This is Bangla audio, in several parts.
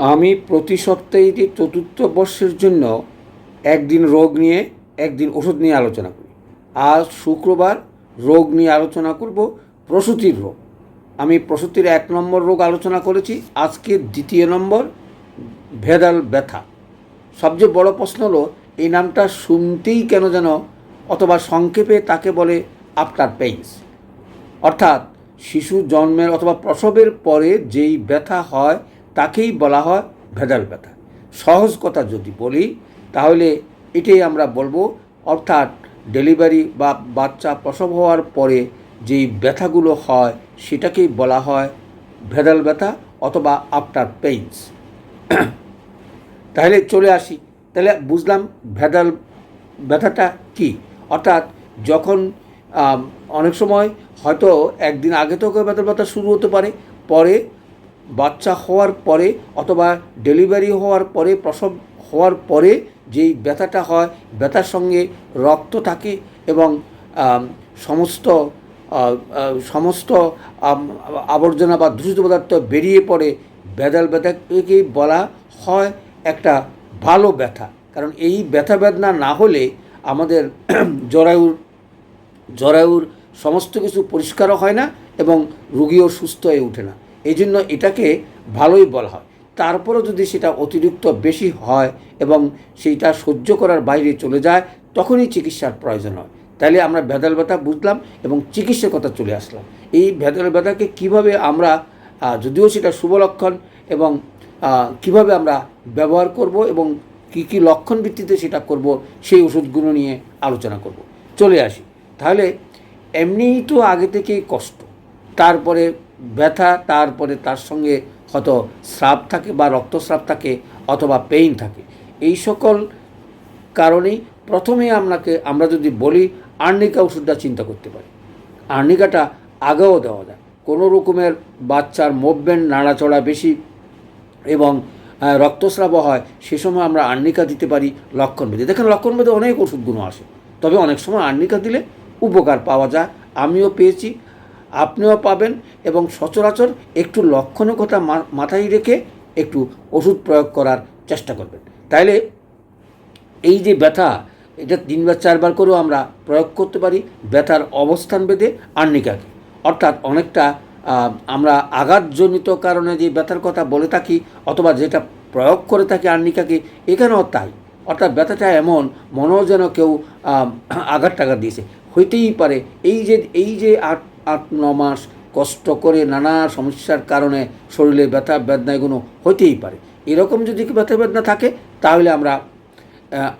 আমি প্রতি সপ্তাহে চতুর্থ বর্ষের জন্য একদিন রোগ নিয়ে একদিন ওষুধ নিয়ে আলোচনা করি। আজ শুক্রবার রোগ নিয়ে আলোচনা করব, প্রসূতির রোগ। আমি প্রসূতির 1 নম্বর রোগ আলোচনা করেছি, আজকে 2 নম্বর ভেদাল ব্যথা। সবচেয়ে বড় প্রশ্ন হলো এই নামটা শুনতেই কেন যেন, অথবা সংক্ষেপে তাকে বলে আফটার পেইন্স, অর্থাৎ শিশু জন্মের অথবা প্রসবের পরে যেই ব্যথা হয় তাকেই বলা হয় ভেদাল ব্যথা। সহজ কথা যদি বলি তাহলে এটাই আমরা বলবো, অর্থাৎ ডেলিভারি বা বাচ্চা প্রসব হওয়ার পরে যেই ব্যথাগুলো হয় সেটাকেই বলা হয় ভেদাল ব্যথা অথবা আফটার পেইন্স। তাহলে চলে আসি, তাহলে বুঝলাম ভেদাল ব্যথাটা কি। অর্থাৎ যখন অনেক সময় হয়তো একদিন আগে থেকে ভেদাল ব্যথা শুরু হতে পারে, পরে বাচ্চা হওয়ার পরে অথবা ডেলিভারি হওয়ার পরে, প্রসব হওয়ার পরে যেই ব্যথাটা হয়, ব্যথার সঙ্গে রক্ত থাকে এবং সমস্ত সমস্ত আবর্জনা বা দূষিত পদার্থ বেরিয়ে পড়ে, ভেদাল ব্যথাকেই বলা হয় একটা ভালো ব্যথা। কারণ এই ব্যথা বেদনা না হলে আমাদের জরায়ুর সমস্ত কিছু পরিষ্কারও হয় না এবং রোগীও সুস্থ হয়ে ওঠে না। এই জন্য এটাকে ভালোই বলা হয়। তারপরও যদি সেটা অতিরিক্ত বেশি হয় এবং সেইটা সহ্য করার বাইরে চলে যায়, তখনই চিকিৎসার প্রয়োজন হয়। তাহলে আমরা ভেদাল ব্যথা বুঝলাম এবং চিকিৎসার কথা চলে আসলাম। এই ভেদাল ব্যথাকে কীভাবে আমরা, যদিও সেটা শুভ লক্ষণ, এবং কিভাবে আমরা ব্যবহার করব এবং কী কী লক্ষণ ভিত্তিতে সেটা করব, সেই ওষুধগুলো নিয়ে আলোচনা করব। চলে আসি তাহলে। এমনিই তো আগে থেকেই কষ্ট, তারপরে ব্যথা, তারপরে তার সঙ্গে হয়তো স্রাব থাকে বা রক্তস্রাব থাকে অথবা পেইন থাকে। এই সকল কারণেই প্রথমে আমরা যদি বলি আর্নিকা ওষুধটা চিন্তা করতে পারি। আর্নিকাটা আগেও দেওয়া যায়। কোনো রকমের বাচ্চার মুভমেন্ট, নাড়াচড়া বেশি এবং রক্তস্রাবও হয়, সে সময় আমরা আর্নিকা দিতে পারি লক্ষণভেদে। দেখেন লক্ষণভেদে অনেক ওষুধগুলো আসে, তবে অনেক সময় আর্নিকা দিলে উপকার পাওয়া যায়। আমিও পেয়েছি, আপনিও পাবেন। এবং সচরাচর একটু লক্ষণের কথা মাথায় রেখে একটু ওষুধ প্রয়োগ করার চেষ্টা করবেন। তাইলে এই যে ব্যথা, এটা 3 বার 4 বার করেও আমরা প্রয়োগ করতে পারি ব্যথার অবস্থান ভেদে আর্নিকাকে। অর্থাৎ অনেকটা আমরা আঘাতজনিত কারণে যে ব্যথার কথা বলে থাকি অথবা যেটা প্রয়োগ করে থাকি আর্নিকাকে, এখানেও তাই। অর্থাৎ ব্যথাটা এমন মনে হয় যেন কেউ আঘাত দিয়েছে। হইতেই পারে এই যে 8-9 মাস কষ্ট করে নানা সমস্যার কারণে শরীরে ব্যথা বেদনা এগুলো হইতেই পারে। এরকম যদি ব্যথা বেদনা থাকে তাহলে আমরা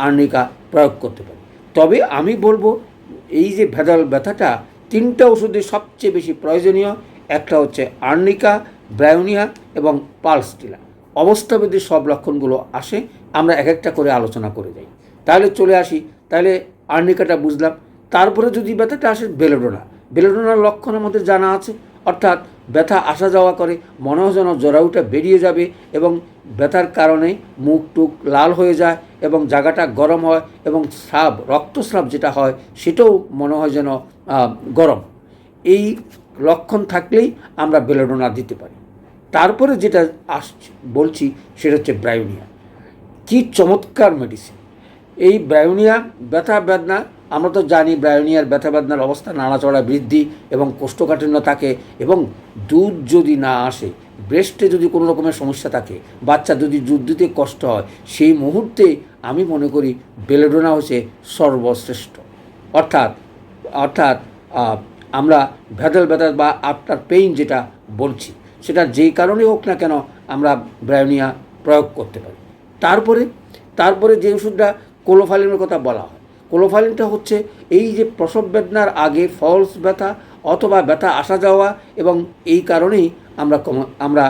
আর্নিকা প্রয়োগ করতে পারি। তবে আমি বলবো এই যে ভেদাল ব্যথাটা 3টা ওষুধে সবচেয়ে বেশি প্রয়োজনীয়। একটা হচ্ছে আর্নিকা, ব্রায়োনিয়া এবং পালস্টিলা। অবস্থাভেদে সব লক্ষণগুলো আসে, আমরা এক একটা করে আলোচনা করে যাই। তাহলে চলে আসি, তাহলে আর্নিকাটা বুঝলাম। তারপরে যদি ব্যথাটা আসে বেলোডোনার লক্ষণ আমাদের জানা আছে। অর্থাৎ ব্যথা আসা যাওয়া করে, মনে হয় যেন জরায়ুটা বেরিয়ে যাবে এবং ব্যথার কারণে মুখ টুক লাল হয়ে যায় এবং জায়গাটা গরম হয় এবং রক্তস্রাব যেটা হয় সেটাও মনে হয় যেন গরম। এই লক্ষণ থাকলেই আমরা বেলোডোনা দিতে পারি। তারপরে যেটা বলছি সেটা হচ্ছে ব্রায়োনিয়া। কি চমৎকার মেডিসিন এই ব্রায়োনিয়া! ব্যথা বেদনা আমরা তো জানি, ব্রায়োনিয়ার ব্যথা বেদনার অবস্থা নাড়াচড়া বৃদ্ধি এবং কোষ্ঠকাঠিন্য থাকে, এবং দুধ যদি না আসে, ব্রেস্টে যদি কোনো রকমের সমস্যা থাকে, বাচ্চা যদি দুধ দিতে কষ্ট হয়, সেই মুহূর্তে আমি মনে করি বেলোডোনা হচ্ছে সর্বশ্রেষ্ঠ। অর্থাৎ আমরা ভেদাল ব্যথা বা আফটার পেইন যেটা বলছি, সেটা যেই কারণে হোক না কেন আমরা ব্রায়োনিয়া প্রয়োগ করতে পারি। তারপরে যে ওষুধটা ক্লোফালিনের কথা বলা হয়, ক্লোফালিনটা হচ্ছে এই যে প্রসব বেদনার আগে ফলস ব্যথা অথবা ব্যথা আসা যাওয়া, এবং এই কারণেই আমরা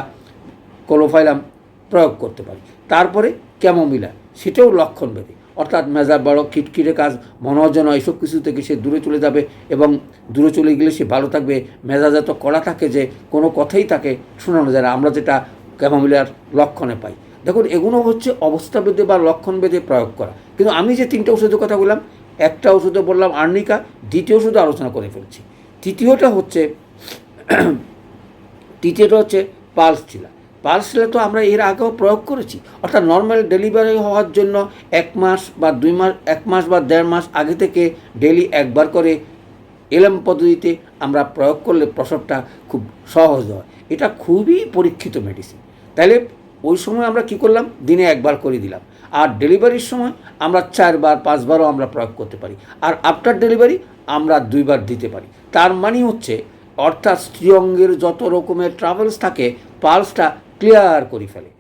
ক্লোফাইলাম প্রয়োগ করতে পারি। তারপরে ক্যামোমিলা, সেটাও লক্ষণভেদে। অর্থাৎ মেজাজ বড় খিটখিটে কাজ, মনে হয় যেন এইসব কিছু থেকে সে দূরে চলে যাবে এবং দূরে চলে গেলে সে ভালো থাকবে। মেজাজ এত কড়া থাকে যে কোনো কথাই তাকে শোনানো যায় না, আমরা যেটা ক্যামোমিলার লক্ষণে পাই। দেখুন, এগুলো হচ্ছে অবস্থাভেদে বা লক্ষণভেদে প্রয়োগ করা। কিন্তু আমি যে 3টা ওষুধের কথা বললাম, একটা ওষুধে বললাম আর্নিকা, 2টি ওষুধে আলোচনা করে ফেলছি। তৃতীয়টা হচ্ছে পালস্টিলা। পালস রে তো আমরা এর আগেও প্রয়োগ করেছি, অর্থাৎ নর্মাল ডেলিভারি হওয়ার জন্য 1 মাস বা 2 মাস, 1 মাস বা 1.5 মাস আগে থেকে ডেলি একবার করে এলএম পদ্ধতিতে আমরা প্রয়োগ করলে প্রসবটা খুব সহজ হয়। এটা খুবই পরীক্ষিত মেডিসিন। তাহলে ওই সময় আমরা কি করলাম, দিনে একবার করে দিলাম, আর ডেলিভারির সময় আমরা 4 বার 5 বারও আমরা প্রয়োগ করতে পারি, আর আফটার ডেলিভারি আমরা 2 বার দিতে পারি। তার মানে হচ্ছে অর্থাৎ স্ত্রী অঙ্গের যত রকমের ট্রাভেলস থাকে পালসটা ক্লিয়ার করে ফেলে।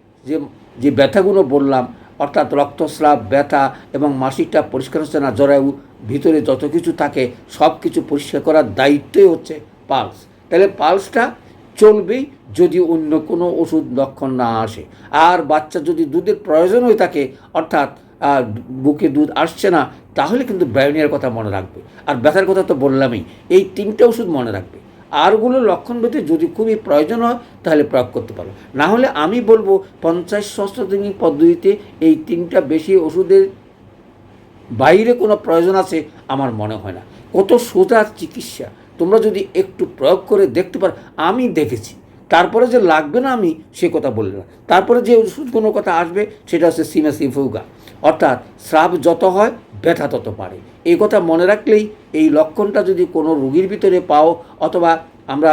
যে ব্যথাগুলো বললাম, অর্থাৎ রক্তস্রাব, ব্যথা এবং মাসিকটা পরিষ্কার হচ্ছে না, জরায়ু ভিতরে যত কিছু থাকে সব কিছু পরিষ্কার করার দায়িত্বই হচ্ছে পালস। তাহলে পালসটা চলবেই যদি অন্য কোনো ওষুধ লক্ষণ না আসে। আর বাচ্চা যদি দুধের প্রয়োজন হয়ে থাকে, অর্থাৎ বুকে দুধ আসছে না, তাহলে কিন্তু ব্রায়োনিয়ার কথা মনে রাখবে। আর ব্যথার কথা তো বললামই, এই 3টে ওষুধ মনে রাখবে। আরগুলো লক্ষণ ভেদে যদি খুবই প্রয়োজন হয় তাহলে প্রয়োগ করতে পারো। না হলে আমি বলবো 50-60 পদ্ধতিতে এই 3টা বেশি ওষুধের বাইরে কোনো প্রয়োজন আছে আমার মনে হয় না। কত সোজা চিকিৎসা, তোমরা যদি একটু প্রয়োগ করে দেখতে পারো। আমি দেখেছি, তারপরে যে লাগবে না আমি সে কথা বললাম না। তারপরে যে ওষুধ কোনো কথা আসবে সেটা হচ্ছে সিফুগা, অর্থাৎ স্রাব যত হয় ব্যথা তত বাড়ে। এই কথা মনে রাখলেই এই লক্ষণটা যদি কোনো রোগীর ভিতরে পাও, অথবা আমরা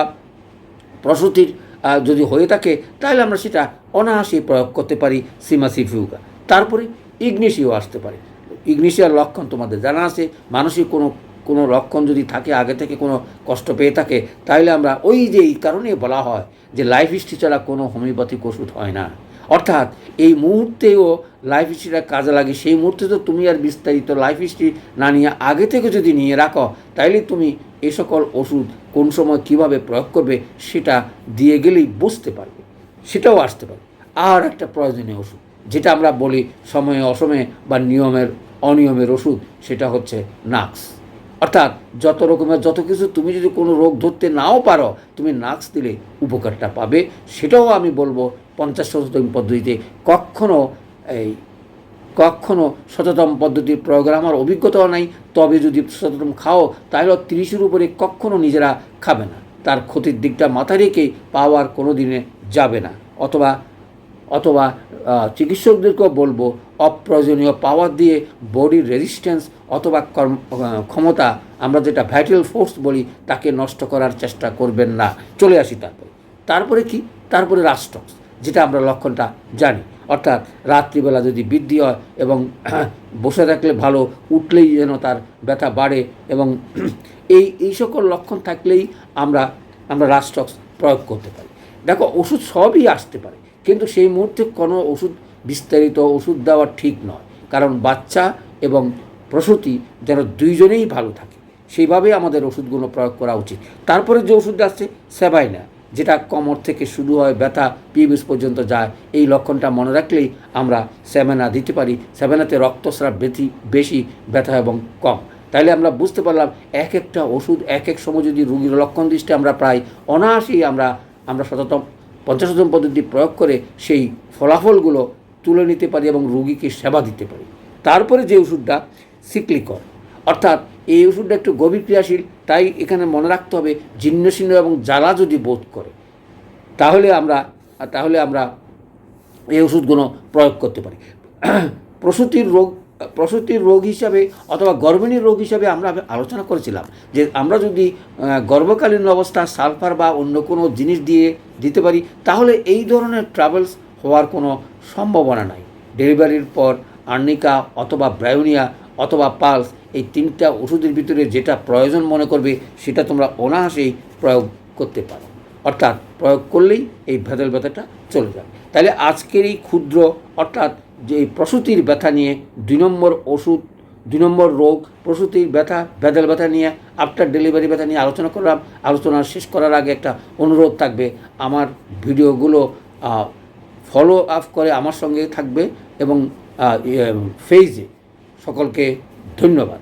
প্রসূতির যদি হয়ে থাকে, তাহলে আমরা সেটা অনায়াসেই প্রয়োগ করতে পারি সিফুগা। তারপরে ইগনেশিয়াও আসতে পারে। ইগনেশিয়ার লক্ষণ তোমাদের জানা আছে। মানসিক কোনো লক্ষণ যদি থাকে, আগে থেকে কোনো কষ্ট পেয়ে থাকে, তাহলে আমরা ওই যে এই কারণে বলা হয় যে লাইফ হিস্ট্রি ছাড়া কোনো হোমিওপ্যাথিক ওষুধ হয় না। অর্থাৎ এই মুহূর্তেও লাইফ হিস্ট্রিটা কাজে লাগে, সেই মুহূর্তে তো তুমি আর বিস্তারিত লাইফ হিস্ট্রি না নিয়ে আগে থেকে যদি নিয়ে রাখো, তাইলে তুমি এ সকল ওষুধ কোন সময় কিভাবে প্রয়োগ করবে সেটা দিয়ে গেলেই বুঝতে পারবে। সেটাও আসতে পারে। আর একটা প্রয়োজনীয় ওষুধ যেটা আমরা বলি সময়ে অসময়ে বা অনিয়মের ওষুধ, সেটা হচ্ছে নাক্স। অর্থাৎ যত রকমের যত কিছু, তুমি যদি কোনো রোগ ধরতে নাও পারো, তুমি নাক্স দিলে উপকারটা পাবে। সেটাও আমি বলবো 50-60 পদ্ধতিতে কখনো শততম পদ্ধতির প্রয়োগের আমার অভিজ্ঞতাও নাই। তবে যদি শততম খাও, তাহলে 30-এর উপরে কখনো নিজেরা খাবে না। তার ক্ষতির দিকটা মাথায় রেখে পাওয়ার কোনো দিনে যাবে না। অথবা চিকিৎসকদেরকেও বলবো অপ্রয়োজনীয় পাওয়ার দিয়ে বডির রেজিস্ট্যান্স অথবা ক্ষমতা, আমরা যেটা ভাইটাল ফোর্স বলি, তাকে নষ্ট করার চেষ্টা করবেন না। চলে আসি তারপরে কি, তারপরে রাস্টক্স, যেটা আমরা লক্ষণটা জানি। অর্থাৎ রাত্রিবেলা যদি বৃদ্ধি হয় এবং বসে থাকলে ভালো, উঠলেই যেন তার ব্যথা বাড়ে, এবং এই সকল লক্ষণ থাকলেই আমরা রাস্টক্স প্রয়োগ করতে পারি। দেখো, ওষুধ সবই আসতে পারে, কিন্তু সেই মুহূর্তে কোনো ওষুধ বিস্তারিত ওষুধ দেওয়া ঠিক নয়। কারণ বাচ্চা এবং প্রসূতি যেন দুইজনেই ভালো থাকে, সেইভাবেই আমাদের ওষুধগুলো প্রয়োগ করা উচিত। তারপরে যে ওষুধটা আসছে সেবাইনা, যেটা কোমর থেকে শুরু হয়, ব্যথা পিবিএস পর্যন্ত যায়। এই লক্ষণটা মনে রাখলেই আমরা সেভেনা দিতে পারি। সেভেনাতে রক্তস্রাব বেশি, ব্যথা এবং কম। তাইলে আমরা বুঝতে পারলাম এক একটা ওষুধ এক এক সময় যদি রোগীর লক্ষণ দৃষ্টি আমরা প্রায় অনায়াসেই আমরা 50-তম পদ্ধতি প্রয়োগ করে সেই ফলাফলগুলো তুলে নিতে পারি এবং রোগীকে সেবা দিতে পারি। তারপরে যে ওষুধটা সিক্লিকর, অর্থাৎ এই ওষুধটা একটু গভীর ক্রিয়াশীল। তাই এখানে মনে রাখতে হবে জীর্ণশীর্ণ এবং জ্বালা যদি বোধ করে, তাহলে আমরা এই ওষুধগুলো প্রয়োগ করতে পারি। প্রসূতির রোগ হিসাবে অথবা গর্ভিণীর রোগ হিসাবে আমরা আলোচনা করেছিলাম যে আমরা যদি গর্ভকালীন অবস্থা সালফার বা অন্য কোনো জিনিস দিতে পারি, তাহলে এই ধরনের ট্রাভেলস হওয়ার কোনো সম্ভাবনা নাই। ডেলিভারির পর আর্নিকা অথবা ব্রায়োনিয়া অথবা পালস, এই 3টা ওষুধের ভিতরে যেটা প্রয়োজন মনে করবে সেটা তোমরা অনায়াসেই প্রয়োগ করতে পারো। অর্থাৎ প্রয়োগ করলেই এই ভেদাল ব্যথাটা চলে যাবে। তাহলে আজকের এই ক্ষুদ্র, অর্থাৎ যে এই প্রসূতির ব্যথা নিয়ে 2 নম্বর রোগ, প্রসূতির ব্যথা, ভেদাল ব্যথা নিয়ে, আফটার ডেলিভারি ব্যথা নিয়ে আলোচনা করলাম। আলোচনা শেষ করার আগে একটা অনুরোধ থাকবে, আমার ভিডিওগুলো ফলো আপ করে আমার সঙ্গে থাকবে এবং ফেসে। সকলকে ধন্যবাদ।